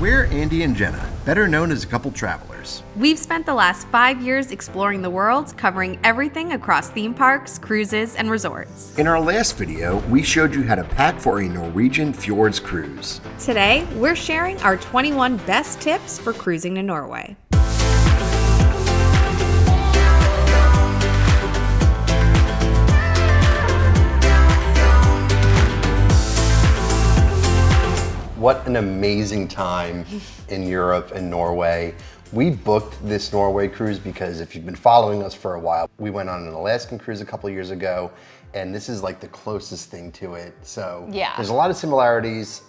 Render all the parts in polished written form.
We're Andy and Jenna, better known as a couple travelers. We've spent the last 5 years exploring the world, covering everything across theme parks, cruises, and resorts. In our last video, we showed you how to pack for a Norwegian Fjords cruise. Today, we're sharing our 21 best tips for cruising to Norway. What an amazing time in Europe and Norway. We booked this Norway cruise because if you've been following us for a while, we went on an Alaskan cruise a couple years ago, and this is like the closest thing to it. So yeah, there's a lot of similarities,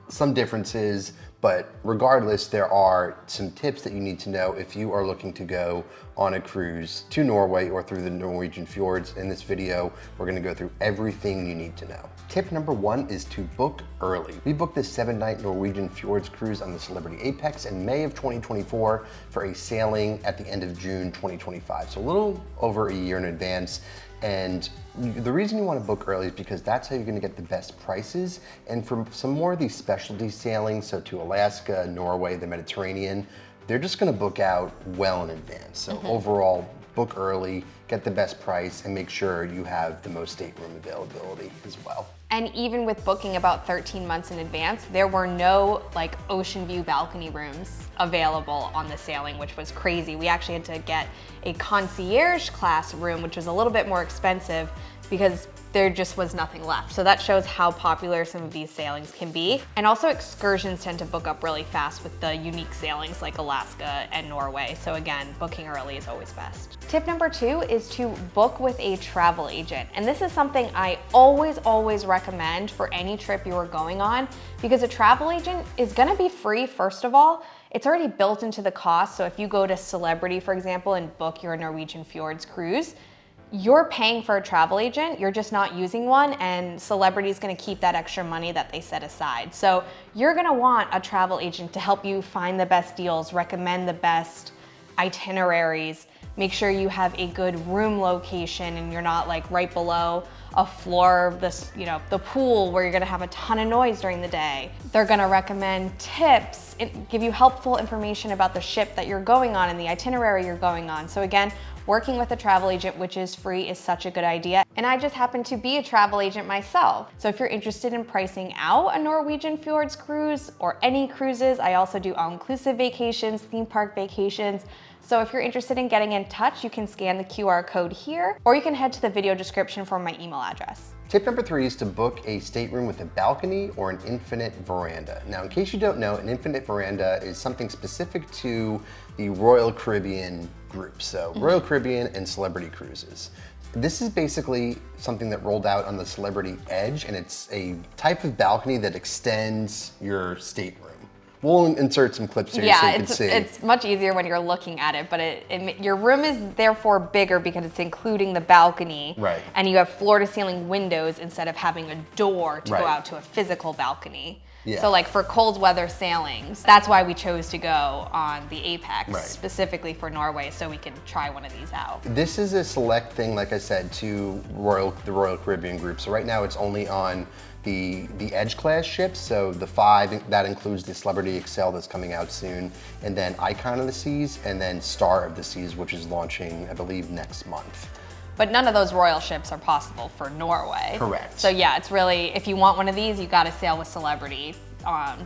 some differences, but regardless, there are some tips that you need to know if you are looking to go on a cruise to Norway or through the Norwegian Fjords. In this video, we're gonna go through everything you need to know. Tip number 1 is to book early. We booked this 7-night Norwegian Fjords cruise on the Celebrity Apex in May of 2024 for a sailing at the end of June 2025. So a little over a year in advance. And the reason you want to book early is because that's how you're going to get the best prices. And for some more of these specialty sailings, so to Alaska, Norway, the Mediterranean, they're just going to book out well in advance. So overall, book early, get the best price, and make sure you have the most stateroom availability as well. And even with booking about 13 months in advance, there were no like ocean view balcony rooms available on the sailing, which was crazy. We actually had to get a concierge class room, which was a little bit more expensive because there just was nothing left. So that shows how popular some of these sailings can be. And also excursions tend to book up really fast with the unique sailings like Alaska and Norway. So again, booking early is always best. Tip number 2 is to book with a travel agent. And this is something I always recommend for any trip you are going on, because a travel agent is gonna be free, first of all. It's already built into the cost. So if you go to Celebrity, for example, and book your Norwegian Fjords cruise, you're paying for a travel agent, you're just not using one, and Celebrity is gonna keep that extra money that they set aside. So you're gonna want a travel agent to help you find the best deals, recommend the best itineraries, make sure you have a good room location and you're not like right below a floor of this, the pool where you're gonna have a ton of noise during the day. They're gonna recommend tips, give you helpful information about the ship that you're going on and the itinerary you're going on. So again, working with a travel agent, which is free, is such a good idea. And I just happen to be a travel agent myself. So if you're interested in pricing out a Norwegian Fjords cruise or any cruises, I also do all-inclusive vacations, theme park vacations. So if you're interested in getting in touch, you can scan the QR code here, or you can head to the video description for my email address. Tip number 3 is to book a stateroom with a balcony or an infinite veranda. Now, in case you don't know, an infinite veranda is something specific to the Royal Caribbean group. So Royal Caribbean and Celebrity Cruises. This is basically something that rolled out on the Celebrity Edge, and it's a type of balcony that extends your stateroom. We'll insert some clips here so you can see. It's much easier when you're looking at it, but your room is therefore bigger because it's including the balcony. Right. And you have floor to ceiling windows instead of having a door to go Right. out to a physical balcony. Yeah. So like for cold weather sailings, that's why we chose to go on the Apex, Right. specifically for Norway, so we can try one of these out. This is a select thing, like I said, to the Royal Caribbean group. So right now it's only on the Edge class ships, so the 5, that includes the Celebrity Excel that's coming out soon, and then Icon of the Seas, and then Star of the Seas, which is launching, I believe, next month. But none of those royal ships are possible for Norway. Correct. So yeah, it's really, if you want one of these, you gotta sail with Celebrity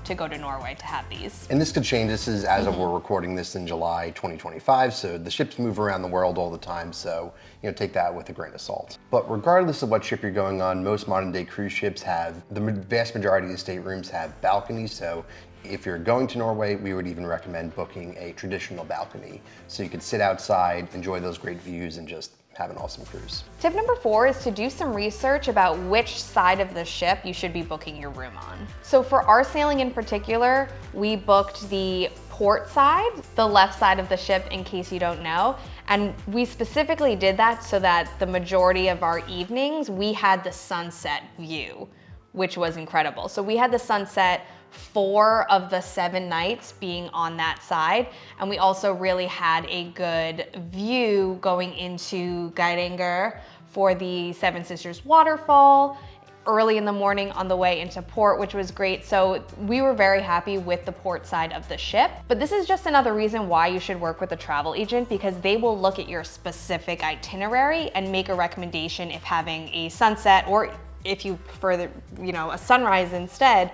to go to Norway to have these. And this could change. This is as of we're recording this in July 2025, so the ships move around the world all the time, so take that with a grain of salt. But regardless of what ship you're going on, most modern day cruise ships have, the vast majority of the staterooms have balconies, so if you're going to Norway, we would even recommend booking a traditional balcony so you can sit outside, enjoy those great views, and just have an awesome cruise. Tip number 4 is to do some research about which side of the ship you should be booking your room on. So for our sailing in particular, we booked the port side, the left side of the ship, in case you don't know. And we specifically did that so that the majority of our evenings, we had the sunset view, which was incredible. So we had the sunset 4 of the 7 nights being on that side. And we also really had a good view going into Geiranger for the Seven Sisters waterfall, early in the morning on the way into port, which was great. So we were very happy with the port side of the ship. But this is just another reason why you should work with a travel agent, because they will look at your specific itinerary and make a recommendation if having a sunset, or if you prefer a sunrise instead,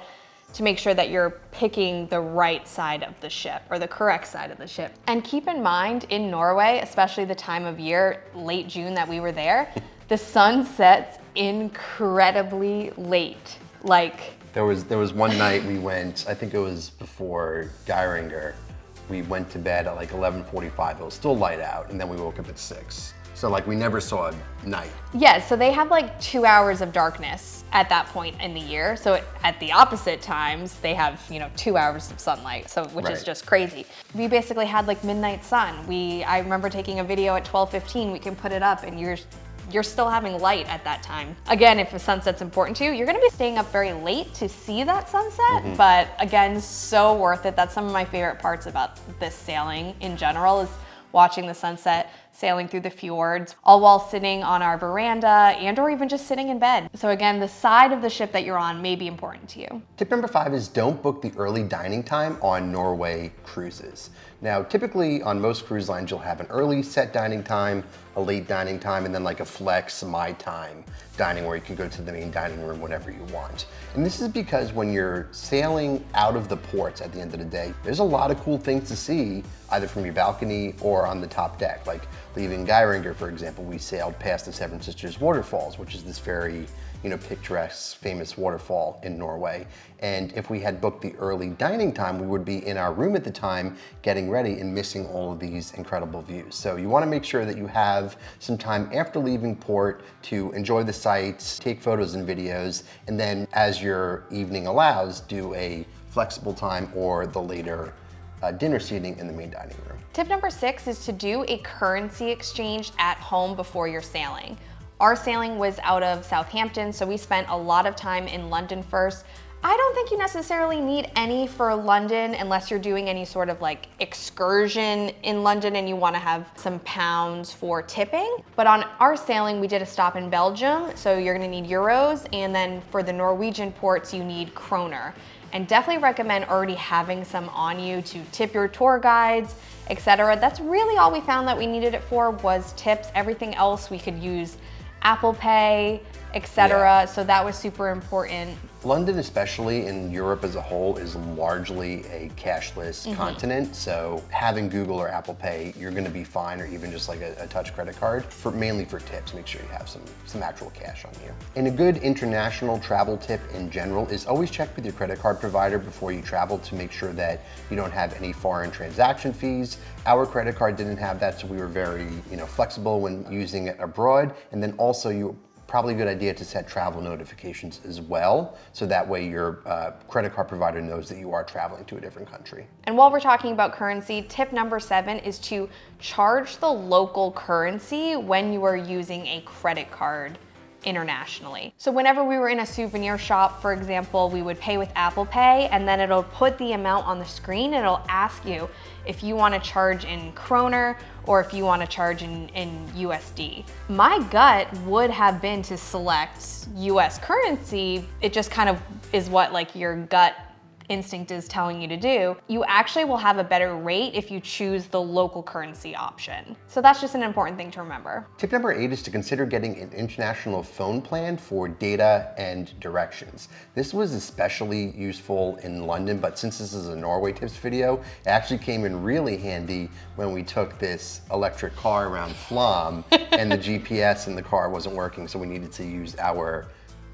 to make sure that you're picking the right side of the ship, or the correct side of the ship. And keep in mind, in Norway, especially the time of year, late June that we were there, the sun sets incredibly late. Like, there was one night we went, I think it was before Geiranger, we went to bed at like 11:45. It was still light out, and then we woke up at 6. So like, we never saw night. Yeah, so they have like 2 hours of darkness at that point in the year. So at the opposite times, they have 2 hours of sunlight, so which is just crazy. We basically had like midnight sun. I remember taking a video at 12:15. We can put it up, and you're still having light at that time. Again, if a sunset's important to you, you're gonna be staying up very late to see that sunset, but again, so worth it. That's some of my favorite parts about this sailing in general, is watching the sunset, sailing through the fjords, all while sitting on our veranda or even just sitting in bed. So again, the side of the ship that you're on may be important to you. Tip number 5 is don't book the early dining time on Norway cruises. Now, typically on most cruise lines, you'll have an early set dining time, a late dining time, and then like a flex my time dining where you can go to the main dining room whenever you want. And this is because when you're sailing out of the ports at the end of the day, there's a lot of cool things to see either from your balcony or on the top deck. Like leaving Geiranger, for example, we sailed past the Seven Sisters waterfalls, which is this very picturesque, famous waterfall in Norway. And if we had booked the early dining time, we would be in our room at the time getting ready and missing all of these incredible views. So you want to make sure that you have some time after leaving port to enjoy the sights, take photos and videos, and then as your evening allows, do a flexible time or the later dinner seating in the main dining room. Tip number 6 is to do a currency exchange at home before you're sailing. Our sailing was out of Southampton, so we spent a lot of time in London first. I don't think you necessarily need any for London unless you're doing any sort of like excursion in London and you want to have some pounds for tipping. But on our sailing, we did a stop in Belgium, so you're going to need euros, and then for the Norwegian ports, you need kroner. And definitely recommend already having some on you to tip your tour guides, etc. That's really all we found that we needed it for, was tips. Everything else we could use Apple Pay, etc. So that was super important. London, especially in Europe as a whole, is largely a cashless continent. So having Google or Apple Pay, you're going to be fine, or even just like a touch credit card, mainly for tips. Make sure you have some actual cash on you. And a good international travel tip in general is always check with your credit card provider before you travel to make sure that you don't have any foreign transaction fees. Our credit card didn't have that, so we were very flexible when using it abroad. And then also probably a good idea to set travel notifications as well, so that way your credit card provider knows that you are traveling to a different country. And while we're talking about currency, tip number 7 is to charge the local currency when you are using a credit card internationally. So whenever we were in a souvenir shop, for example, we would pay with Apple Pay, and then it'll put the amount on the screen, and it'll ask you if you want to charge in kroner or if you want to charge in USD. My gut would have been to select US currency. It just kind of is what like your gut instinct is telling you to do. You actually will have a better rate if you choose the local currency option. So that's just an important thing to remember. Tip number 8 is to consider getting an international phone plan for data and directions. This was especially useful in London, but since this is a Norway tips video, it actually came in really handy when we took this electric car around Flam and the GPS in the car wasn't working, so we needed to use our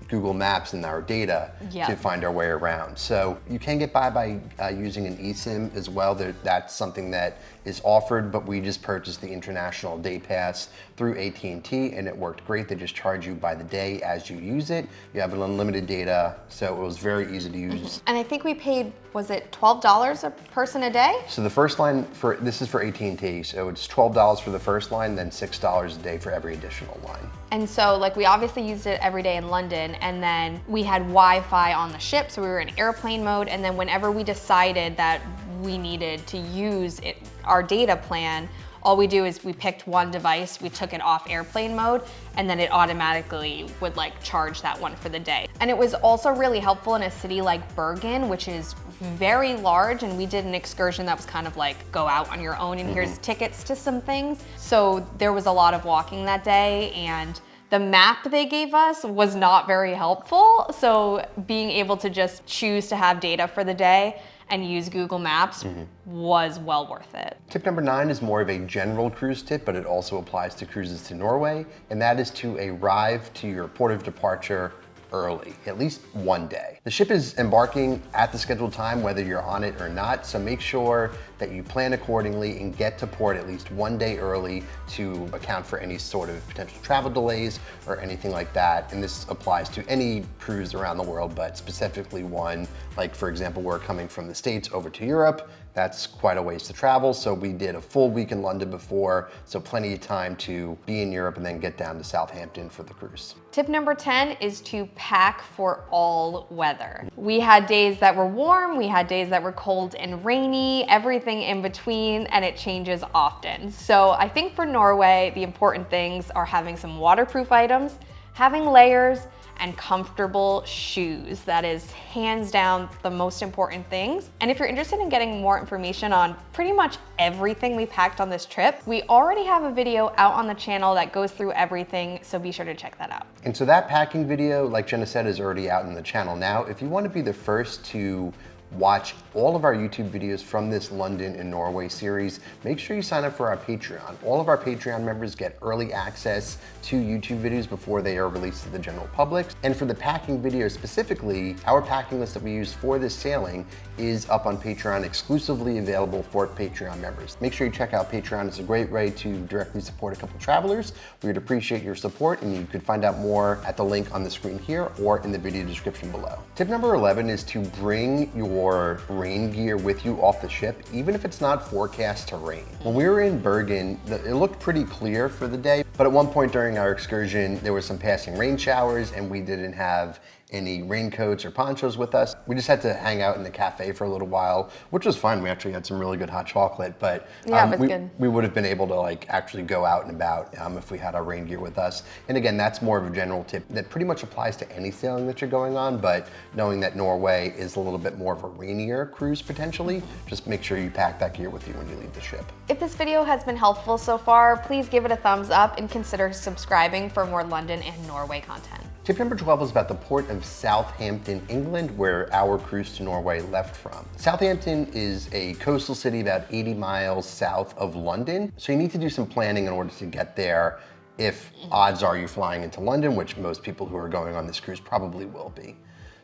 Google Maps and our data to find our way around. So you can get by using an eSIM as well. That's something that is offered, but we just purchased the international day pass through AT&T, and it worked great. They just charge you by the day as you use it. You have an unlimited data, so it was very easy to use. And I think we paid, was it $12 a person a day? So the first line this is for AT&T, so it's $12 for the first line, then $6 a day for every additional line. And so like we obviously used it every day in London, and then we had Wi-Fi on the ship, so we were in airplane mode, and then whenever we decided that we needed to use our data plan, All we do is we picked one device, we took it off airplane mode, and then it automatically would like charge that one for the day. And it was also really helpful in a city like Bergen, which is very large, and we did an excursion that was kind of like go out on your own and here's tickets to some things. So there was a lot of walking that day, and the map they gave us was not very helpful. So being able to just choose to have data for the day and use Google Maps was well worth it. Tip number 9 is more of a general cruise tip, but it also applies to cruises to Norway, and that is to arrive to your port of departure early, at least one day. The ship is embarking at the scheduled time, whether you're on it or not, so make sure that you plan accordingly and get to port at least one day early to account for any sort of potential travel delays or anything like that. And this applies to any cruise around the world, but specifically one, like for example, we're coming from the States over to Europe. That's quite a ways to travel, so we did a full week in London before, so plenty of time to be in Europe and then get down to Southampton for the cruise. Tip number 10 is to pack for all weather. We had days that were warm, we had days that were cold and rainy, everything in between, and it changes often. So I think for Norway, the important things are having some waterproof items, having layers, and comfortable shoes. That is hands down the most important things. And if you're interested in getting more information on pretty much everything we packed on this trip, we already have a video out on the channel that goes through everything, so be sure to check that out. And so that packing video, like Jenna said, is already out on the channel now. If you want to be the first to watch all of our YouTube videos from this London and Norway series, make sure you sign up for our Patreon. All of our Patreon members get early access to YouTube videos before they are released to the general public. And for the packing video specifically, our packing list that we use for this sailing is up on Patreon, exclusively available for Patreon members. Make sure you check out Patreon. It's a great way to directly support a couple travelers. We would appreciate your support, and you could find out more at the link on the screen here or in the video description below. Tip number 11 is to bring your rain gear with you off the ship, even if it's not forecast to rain. When we were in Bergen, it looked pretty clear for the day, but at one point during our excursion, there was some passing rain showers and we didn't have any raincoats or ponchos with us. We just had to hang out in the cafe for a little while, which was fun. We actually had some really good hot chocolate, but yeah, it was good. We would have been able to like actually go out and about if we had our rain gear with us. And again, that's more of a general tip that pretty much applies to any sailing that you're going on, but knowing that Norway is a little bit more of a rainier cruise potentially, just make sure you pack that gear with you when you leave the ship. If this video has been helpful so far, please give it a thumbs up and consider subscribing for more London and Norway content. Tip number 12 is about the Port of Southampton, England, where our cruise to Norway left from. Southampton is a coastal city about 80 miles south of London, so you need to do some planning in order to get there if odds are you're flying into London, which most people who are going on this cruise probably will be.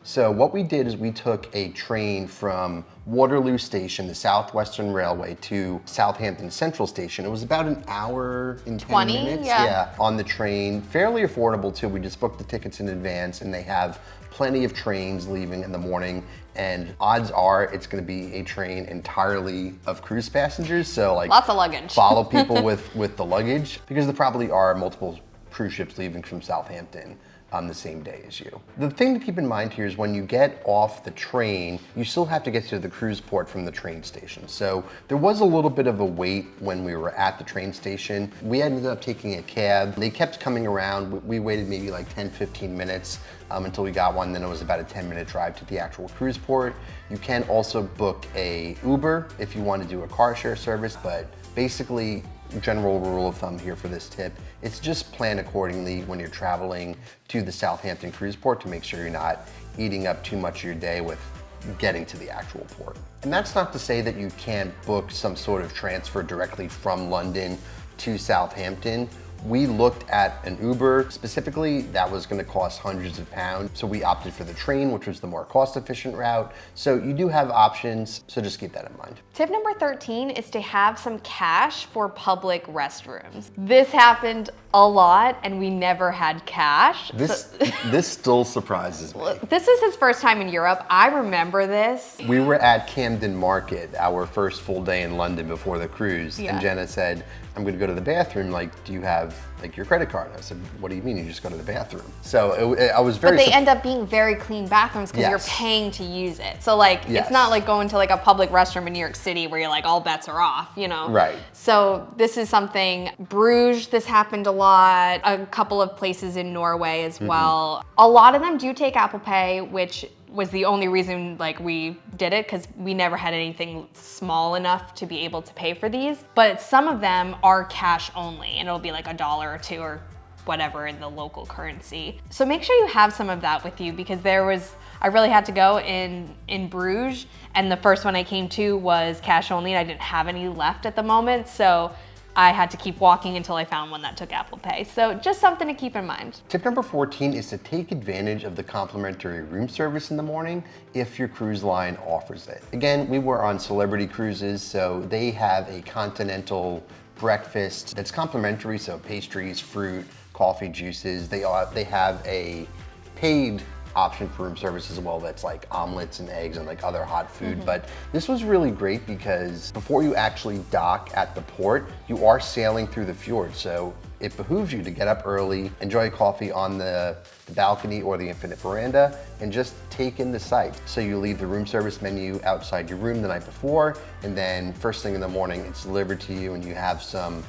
So what we did is we took a train from Waterloo Station, the Southwestern Railway, to Southampton Central Station. It was about an hour and 10 minutes on the train. Fairly affordable too. We just booked the tickets in advance and they have plenty of trains leaving in the morning, and odds are it's going to be a train entirely of cruise passengers. So like lots of luggage. Follow people with the luggage, because there probably are multiple cruise ships leaving from Southampton on the same day as you. The thing to keep in mind here is when you get off the train, you still have to get to the cruise port from the train station. So there was a little bit of a wait when we were at the train station. We ended up taking a cab. They kept coming around. We waited maybe like 10, 15 minutes until we got one. Then it was about a 10-minute drive to the actual cruise port. You can also book a Uber if you want to do a car share service, but basically, general rule of thumb here for this tip, it's just plan accordingly when you're traveling to the Southampton cruise port to make sure you're not eating up too much of your day with getting to the actual port. And that's not to say that you can't book some sort of transfer directly from London to Southampton. We looked at an Uber specifically that was going to cost hundreds of pounds. So we opted for the train, which was the more cost-efficient route. So you do have options, so just keep that in mind. Tip number 13 is to have some cash for public restrooms. This happened a lot and we never had cash. This still surprises me. This is his first time in Europe. I remember this. We were at Camden Market, our first full day in London before the cruise, and Jenna said, I'm gonna go to the bathroom, like, do you have have like your credit card. I said, what do you mean? You just go to the bathroom. So I was very. But they end up being very clean bathrooms because you're paying to use it. So like, it's not like going to like a public restroom in New York City where you're like, all bets are off, you know? Right. So this is something, Bruges, this happened a lot, a couple of places in Norway as well. A lot of them do take Apple Pay, which was the only reason like we did it, because we never had anything small enough to be able to pay for these. But some of them are cash only, and it'll be like $1 or $2 or whatever in the local currency. So make sure you have some of that with you, because I really had to go in Bruges, and the first one I came to was cash only, and I didn't have any left at the moment. So I had to keep walking until I found one that took Apple Pay. So just something to keep in mind. Tip number 14 is to take advantage of the complimentary room service in the morning if your cruise line offers it. Again, we were on Celebrity Cruises, so they have a continental breakfast that's complimentary, so pastries, fruit, coffee, juices. They have a paid option for room service as well that's like omelets and eggs and like other hot food. But this was really great because before you actually dock at the port, you are sailing through the fjord. So it behooves you to get up early, enjoy coffee on the balcony or the infinite veranda, and just take in the sights. So you leave the room service menu outside your room the night before, and then first thing in the morning it's delivered to you and you have some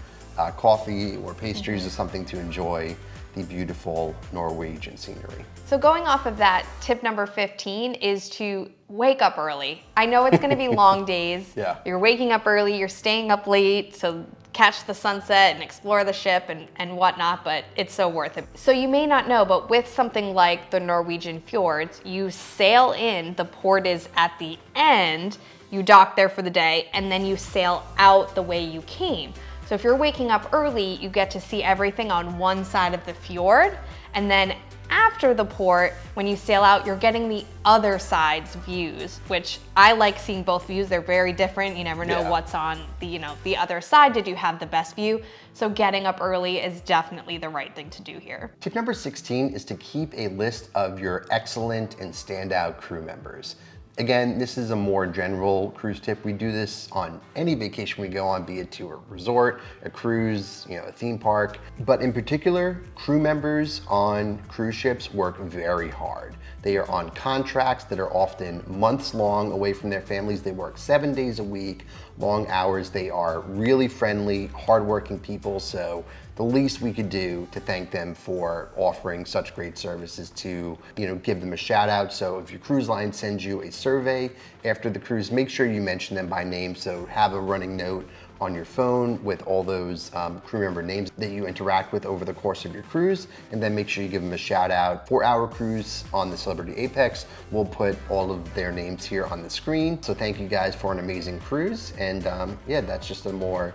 coffee or pastries or something to enjoy the beautiful Norwegian scenery. So going off of that, tip number 15 is to wake up early. I know it's gonna be long days. Yeah. You're waking up early, you're staying up late to catch the sunset and explore the ship and whatnot, but it's so worth it. So you may not know, but with something like the Norwegian Fjords, you sail in, the port is at the end, you dock there for the day, and then you sail out the way you came. So if you're waking up early, you get to see everything on one side of the fjord, and then after the port, when you sail out, you're getting the other side's views, which I like seeing both views. They're very different. You never know what's on the other side. Did you have the best view? So getting up early is definitely the right thing to do here. Tip number 16 is to keep a list of your excellent and standout crew members. Again, this is a more general cruise tip. We do this on any vacation we go on, be it to a resort, a cruise, a theme park. But in particular, crew members on cruise ships work very hard. They are on contracts that are often months long away from their families. They work 7 days a week, long hours. They are really friendly, hardworking people. So the least we could do to thank them for offering such great services to, give them a shout out. So if your cruise line sends you a survey after the cruise, make sure you mention them by name. So have a running note on your phone with all those crew member names that you interact with over the course of your cruise, and then make sure you give them a shout out. For our cruise on the Celebrity Apex, we'll put all of their names here on the screen. So thank you guys for an amazing cruise, and that's just a more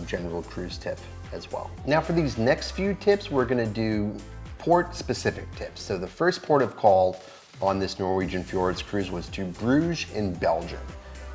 general cruise tip as well. Now for these next few tips, we're gonna do port-specific tips. So the first port of call on this Norwegian Fjords cruise was to Bruges in Belgium.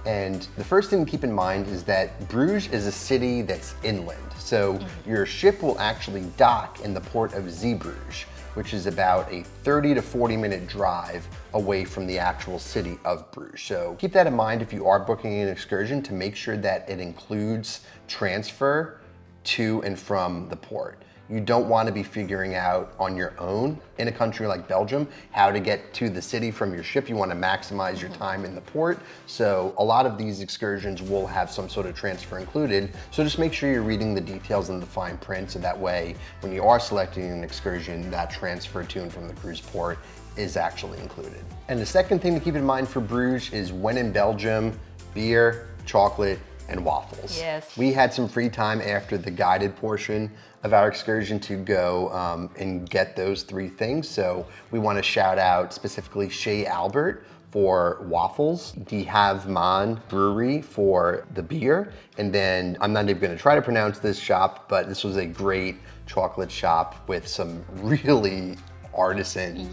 And the first thing to keep in mind is that Bruges is a city that's inland. So your ship will actually dock in the port of Zeebrugge, which is about a 30 to 40 minute drive away from the actual city of Bruges. So keep that in mind if you are booking an excursion, to make sure that it includes transfer to and from the port. You don't want to be figuring out on your own in a country like Belgium how to get to the city from your ship. You want to maximize your time in the port. So a lot of these excursions will have some sort of transfer included. So just make sure you're reading the details in the fine print, so that way when you are selecting an excursion, that transfer to and from the cruise port is actually included. And the second thing to keep in mind for Bruges is, when in Belgium, beer, chocolate, and waffles. Yes. We had some free time after the guided portion of our excursion to go and get those three things. So we want to shout out specifically Chez Albert for waffles, Die Havman Brewery for the beer, and then I'm not even going to try to pronounce this shop, but this was a great chocolate shop with some really artisan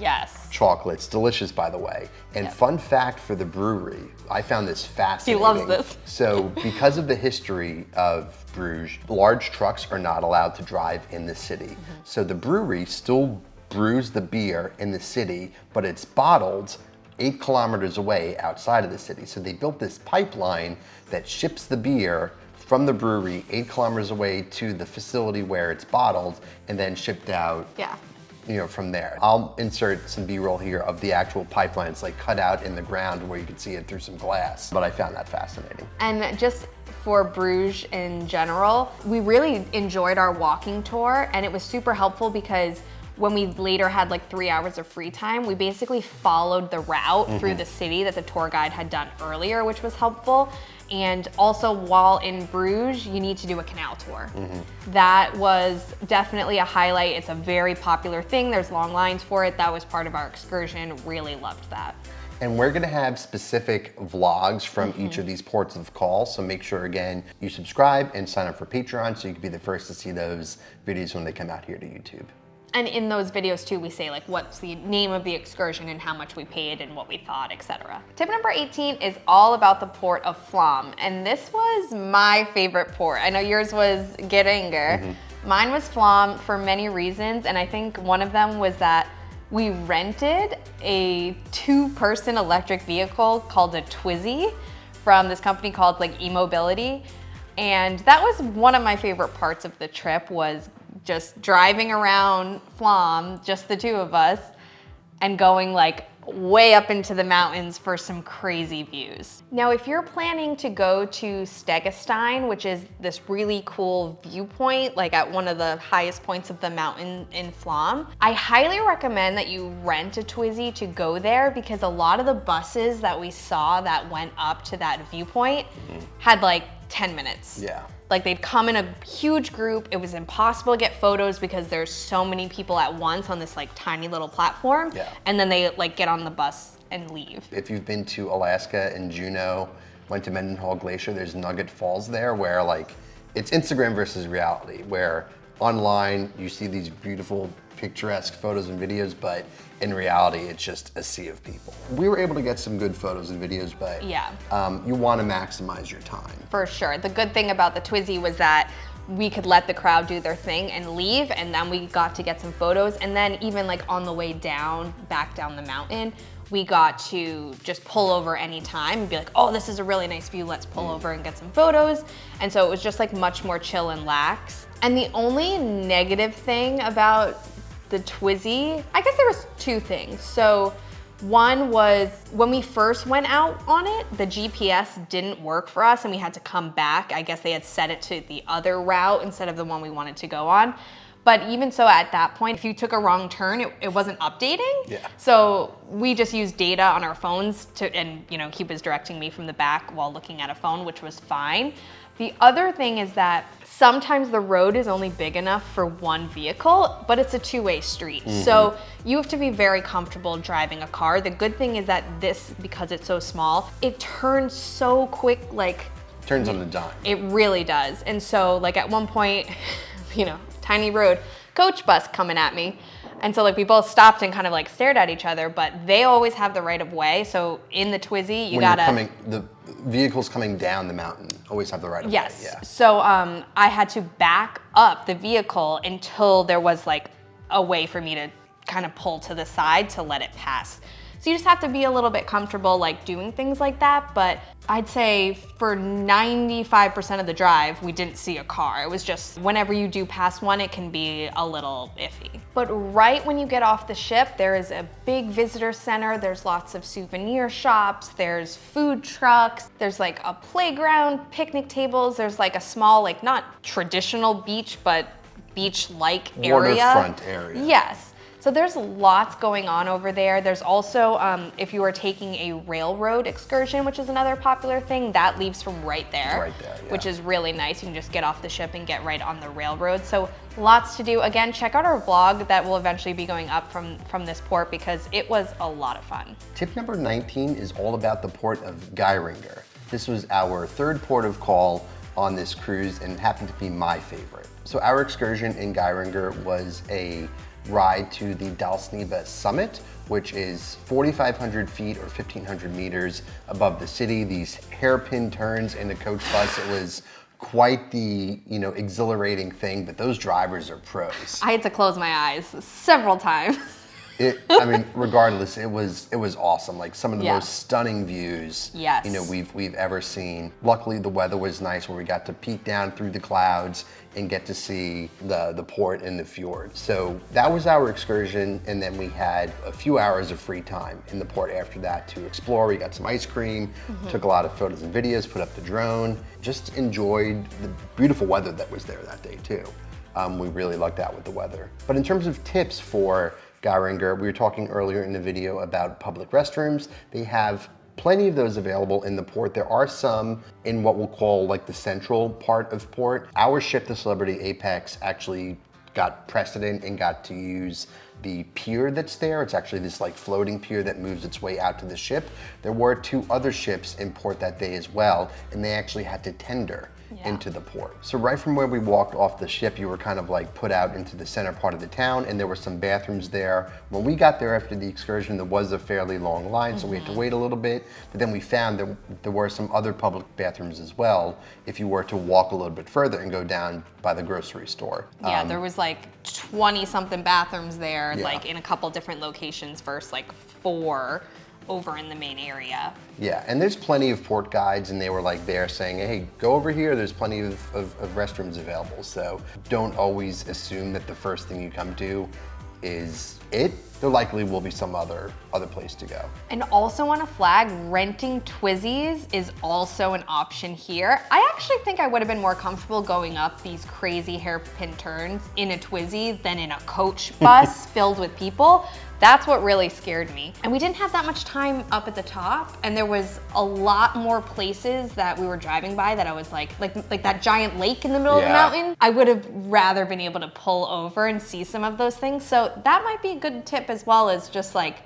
chocolates, delicious by the way. And fun fact for the brewery, I found this fascinating. He loves this. So because of the history of Bruges, large trucks are not allowed to drive in the city. So the brewery still brews the beer in the city, but it's bottled 8 kilometers away outside of the city. So they built this pipeline that ships the beer from the brewery 8 kilometers away to the facility where it's bottled and then shipped out. Yeah. From there. I'll insert some B-roll here of the actual pipelines like cut out in the ground where you can see it through some glass. But I found that fascinating. And just for Bruges in general, we really enjoyed our walking tour, and it was super helpful because when we later had like 3 hours of free time, we basically followed the route through the city that the tour guide had done earlier, which was helpful. And also while in Bruges, you need to do a canal tour. That was definitely a highlight. It's a very popular thing. There's long lines for it. That was part of our excursion. Really loved that. And we're gonna have specific vlogs from each of these ports of call. So make sure, again, you subscribe and sign up for Patreon so you can be the first to see those videos when they come out here to YouTube. And in those videos too, we say like what's the name of the excursion and how much we paid and what we thought, etc. Tip number 18 is all about the port of Flam. And this was my favorite port. I know yours was Geiranger. Mine was Flam for many reasons. And I think one of them was that we rented a 2-person electric vehicle called a Twizy from this company called like e-mobility. And that was one of my favorite parts of the trip, was just driving around Flam, just the 2 of us, and going like way up into the mountains for some crazy views. Now, if you're planning to go to Stegestein, which is this really cool viewpoint, like at one of the highest points of the mountain in Flam, I highly recommend that you rent a Twizy to go there, because a lot of the buses that we saw that went up to that viewpoint had like 10 minutes. Yeah. Like they'd come in a huge group. It was impossible to get photos because there's so many people at once on this like tiny little platform. Yeah. And then they like get on the bus and leave. If you've been to Alaska and Juneau, went to Mendenhall Glacier, there's Nugget Falls there where like it's Instagram versus reality, where online you see these beautiful picturesque photos and videos, but in reality it's just a sea of people. We were able to get some good photos and videos, but yeah, you want to maximize your time. For sure. The good thing about the Twizy was that we could let the crowd do their thing and leave, and then we got to get some photos. And then even like on the way down, back down the mountain, we got to just pull over anytime and be like, oh, this is a really nice view, let's pull over and get some photos. And so it was just like much more chill and lax. And the only negative thing about the Twizy, I guess there was 2 things. So one was when we first went out on it, the GPS didn't work for us and we had to come back. I guess they had set it to the other route instead of the one we wanted to go on. But even so, at that point, if you took a wrong turn, it wasn't updating. Yeah. So we just used data on our phones and he was directing me from the back while looking at a phone, which was fine. The other thing is that sometimes the road is only big enough for one vehicle, but it's a 2-way street. So you have to be very comfortable driving a car. The good thing is that this, because it's so small, it turns so quick, like. Turns on the dime. It really does. And so like at one point, tiny road, coach bus coming at me. And so like we both stopped and kind of like stared at each other, but they always have the right of way. So in the Twizy, you gotta. The vehicles coming down the mountain always have the right of way. Yes. Yeah. So I had to back up the vehicle until there was like a way for me to kind of pull to the side to let it pass. So you just have to be a little bit comfortable like doing things like that. But I'd say for 95% of the drive, we didn't see a car. It was just whenever you do pass one, it can be a little iffy. But right when you get off the ship, there is a big visitor center. There's lots of souvenir shops. There's food trucks. There's like a playground, picnic tables. There's like a small, like not traditional beach, but beach-like area. Waterfront area. Yes. So there's lots going on over there. There's also, if you are taking a railroad excursion, which is another popular thing, that leaves from right there. It's right there, yeah. Which is really nice. You can just get off the ship and get right on the railroad. So lots to do. Again, check out our vlog that will eventually be going up from this port because it was a lot of fun. Tip number 19 is all about the port of Geiranger. This was our 3rd port of call on this cruise and happened to be my favorite. So our excursion in Geiranger was a ride to the Dalsneva summit, which is 4,500 feet or 1,500 meters above the city. These hairpin turns in the coach bus. It was quite the exhilarating thing, but those drivers are pros. I had to close my eyes several times. I mean, regardless, it was awesome. Like some of the Yeah. most stunning views, Yes. you know, we've ever seen. Luckily, the weather was nice, where we got to peek down through the clouds and get to see the port and the fjord. So that was our excursion, and then we had a few hours of free time in the port after that to explore. We got some ice cream, took a lot of photos and videos, put up the drone, just enjoyed the beautiful weather that was there that day too. We really lucked out with the weather. But in terms of tips for Geiranger, we were talking earlier in the video about public restrooms. They have plenty of those available in the port. There are some in what we'll call like the central part of port. Our ship, the Celebrity Apex, actually got precedent and got to use the pier that's there. It's actually this like floating pier that moves its way out to the ship. There were 2 other ships in port that day as well, and they actually had to tender into the port. So right from where we walked off the ship, you were kind of like put out into the center part of the town, and there were some bathrooms there. When we got there after the excursion, there was a fairly long line, so we had to wait a little bit, but then we found there were some other public bathrooms as well if you were to walk a little bit further and go down by the grocery store. Yeah, there was like 20 something bathrooms there, Yeah. like in a couple different locations versus like 4 over in the main area. Yeah, and there's plenty of port guides, and they were like there saying, hey, go over here, there's plenty of restrooms available. So don't always assume that the first thing you come to is it. There likely will be some other place to go. And also on a flag, renting Twizzies is also an option here. I actually think I would have been more comfortable going up these crazy hairpin turns in a Twizzy than in a coach bus filled with people. That's what really scared me. And we didn't have that much time up at the top, and there was a lot more places that we were driving by that I was like that giant lake in the middle of the mountain. I would have rather been able to pull over and see some of those things. So that might be a good tip, as well as just like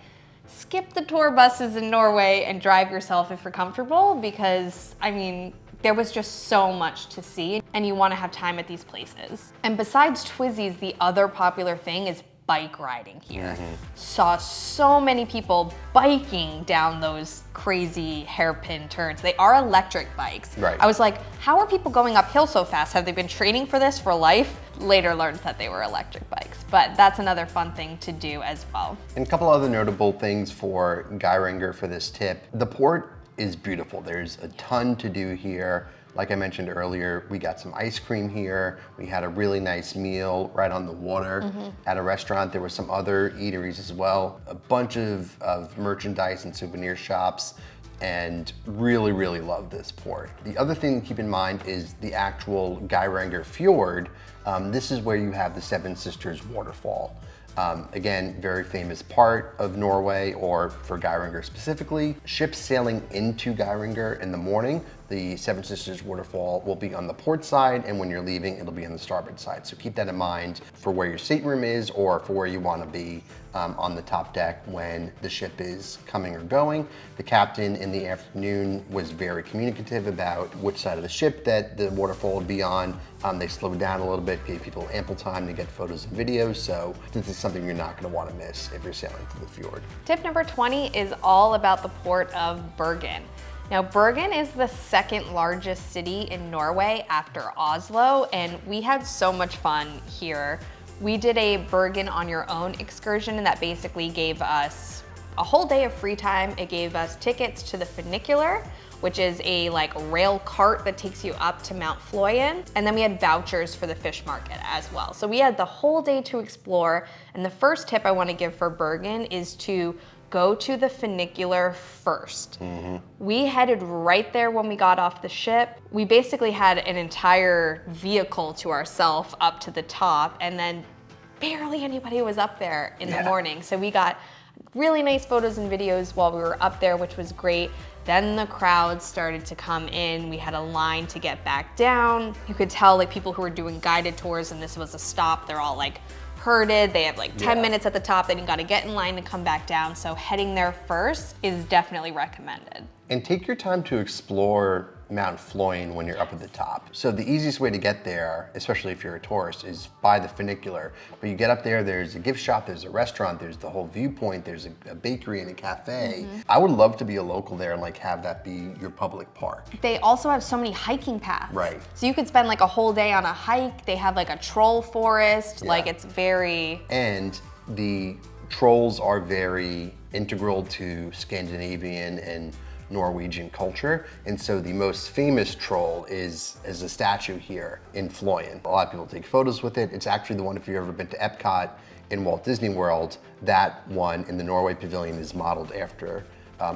skip the tour buses in Norway and drive yourself if you're comfortable, because I mean, there was just so much to see, and you want to have time at these places. And besides Twizzies, the other popular thing is bike riding here. Saw so many people biking down those crazy hairpin turns. They are electric bikes. Right. I was like, how are people going uphill so fast? Have they been training for this for life? Later learned that they were electric bikes, but that's another fun thing to do as well. And a couple other notable things for Geiranger for this tip. The port is beautiful. There's a ton to do here. Like I mentioned earlier, we got some ice cream here. We had a really nice meal right on the water at a restaurant. There were some other eateries as well. A bunch of merchandise and souvenir shops, and really, really love this port. The other thing to keep in mind is the actual Geiranger Fjord. This is where you have the Seven Sisters waterfall. Again, very famous part of Norway, or for Geiranger specifically. Ships sailing into Geiranger in the morning, the Seven Sisters waterfall will be on the port side, and when you're leaving, it'll be on the starboard side. So keep that in mind for where your stateroom is, or for where you want to be on the top deck when the ship is coming or going. The captain in the afternoon was very communicative about which side of the ship that the waterfall would be on. They slowed down a little bit, gave people ample time to get photos and videos, so this is something you're not going to want to miss if you're sailing through the fjord. Tip number 20 is all about the port of Bergen. Now, Bergen is the second largest city in Norway after Oslo, and we had so much fun here. We did a Bergen on your own excursion, and that basically gave us a whole day of free time. It gave us tickets to the funicular, which is a like rail cart that takes you up to Mount Floyen. And then we had vouchers for the fish market as well. So we had the whole day to explore. And the first tip I want to give for Bergen is to go to the funicular first. We headed right there when we got off the ship. We basically had an entire vehicle to ourselves up to the top, and then barely anybody was up there in the morning. So we got really nice photos and videos while we were up there, which was great. Then the crowds started to come in. We had a line to get back down. You could tell like people who were doing guided tours, and this was a stop, they're all like herded. They have like 10 minutes at the top, then you gotta get in line to come back down. So heading there first is definitely recommended. And take your time to explore Mount Floyen when you're up at the top. So the easiest way to get there, especially if you're a tourist, is by the funicular. But you get up there, there's a gift shop, there's a restaurant, there's the whole viewpoint, there's a bakery and a cafe. I would love to be a local there and like have that be your public park. They also have so many hiking paths. Right. So you could spend like a whole day on a hike. They have like a troll forest. Like it's very... And the Trolls are very integral to Scandinavian and Norwegian culture, and so the most famous troll is a statue here in Fløyen. A lot of people take photos with it. It's actually the one, if you've ever been to Epcot in Walt Disney World, that one in the Norway Pavilion is modeled after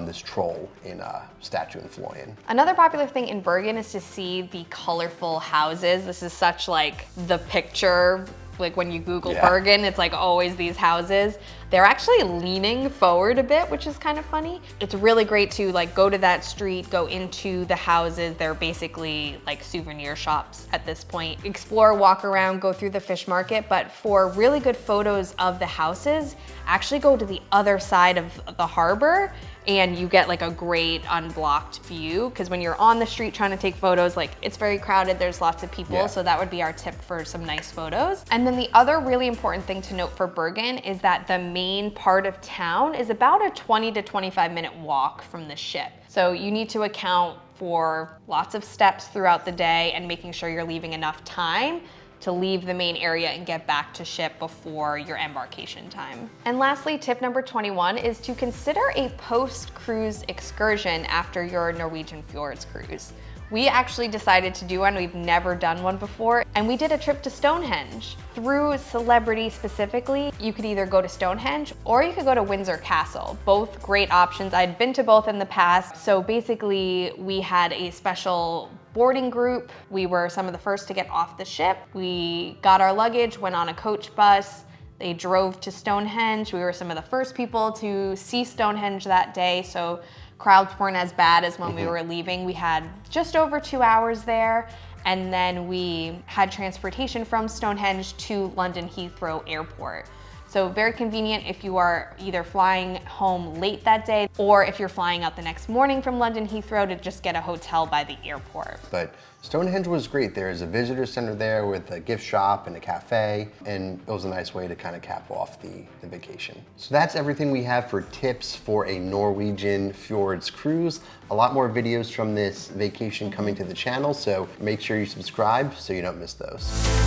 this troll in a statue in Fløyen. Another popular thing in Bergen is to see the colorful houses. This is such like the picture, like when you Google Bergen, it's like always these houses. They're actually leaning forward a bit, which is kind of funny. It's really great to like go to that street, go into the houses. They're basically like souvenir shops at this point. Explore, walk around, go through the fish market, but for really good photos of the houses, actually go to the other side of the harbor and you get like a great unblocked view, because when you're on the street trying to take photos, like it's very crowded, there's lots of people, so that would be our tip for some nice photos. And then the other really important thing to note for Bergen is that the main part of town is about a 20 to 25 minute walk from the ship. So you need to account for lots of steps throughout the day and making sure you're leaving enough time to leave the main area and get back to ship before your embarkation time. And lastly, tip number 21 is to consider a post-cruise excursion after your Norwegian Fjords cruise. We actually decided to do one. We've never done one before, and we did a trip to Stonehenge. Through Celebrity specifically, you could either go to Stonehenge or you could go to Windsor Castle. Both great options. I'd been to both in the past. So basically, we had a special boarding group. We were some of the first to get off the ship. We got our luggage, went on a coach bus. They drove to Stonehenge. We were some of the first people to see Stonehenge that day, so crowds weren't as bad as when we were leaving. We had just over 2 hours there, and then we had transportation from Stonehenge to London Heathrow Airport. So very convenient if you are either flying home late that day or if you're flying out the next morning from London Heathrow to just get a hotel by the airport. But Stonehenge was great. There's a visitor center there with a gift shop and a cafe, and it was a nice way to kind of cap off the vacation. So that's everything we have for tips for a Norwegian Fjords cruise. A lot more videos from this vacation coming to the channel, so make sure you subscribe so you don't miss those.